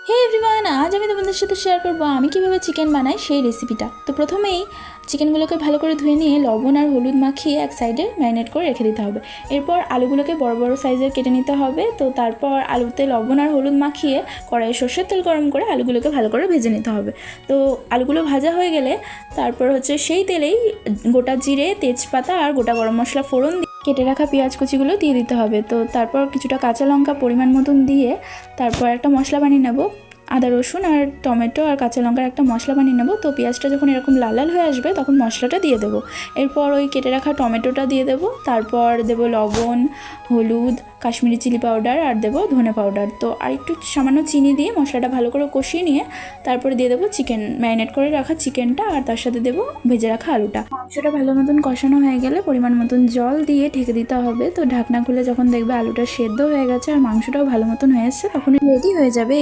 হে everyone, আজ আমি তোমাদের সাথে শেয়ার করবো আমি কিভাবে চিকেন বানাই সেই রেসিপিটা। তো প্রথমেই চিকেনগুলোকে ভালো করে ধুয়ে নিয়ে লবণ আর হলুদ মাখিয়ে এক সাইডে ম্যারিনেট করে রেখে দিতে হবে। এরপর আলুগুলোকে বড় বড় সাইজের কেটে নিতে হবে। তো তারপর আলুতে লবণ আর হলুদ মাখিয়ে কড়াইয়ে সর্ষের তেল গরম করে আলুগুলোকে ভালো করে ভেজে নিতে হবে। তো আলুগুলো ভাজা হয়ে গেলে তারপর সেই তেলেই গোটা জিরে, তেজপাতা আর গোটা গরম মশলা ফোড়ন দিয়ে কেটে রাখা পেঁয়াজ কুচিগুলো দিয়ে দিতে হবে। তো তারপর কিছুটা কাঁচা লঙ্কা পরিমাণ মতন দিয়ে তারপর একটা মশলা বানিয়ে নেব। আদা রসুন আর টমেটো আর কাঁচা লঙ্কার একটা মশলা বানিয়ে নেব। তো পেঁয়াজটা যখন এরকম লাল লাল হয়ে আসবে তখন মশলাটা দিয়ে দেবো। এরপর ওই কেটে রাখা টমেটোটা দিয়ে দেবো। তারপর দেবো লবণ, হলুদ, কাশ্মীরি চিলি পাউডার আর দেবো ধনে পাউডার। তো আর একটু সামান্য চিনি দিয়ে মশলাটা ভালো করে কষিয়ে নিয়ে তারপরে দিয়ে দেবো চিকেন, ম্যারিনেট করে রাখা চিকেনটা, আর তার সাথে দেবো ভেজে রাখা আলুটা। মাংসটা ভালো মতন কষানো হয়ে গেলে পরিমাণ মতন জল দিয়ে ঢেকে দিতে হবে। তো ঢাকনা খুলে যখন দেখবে আলুটা সেদ্ধ হয়ে গেছে আর মাংসটাও ভালো মতন হয়ে এসছে তখন রেডি হয়ে যাবে।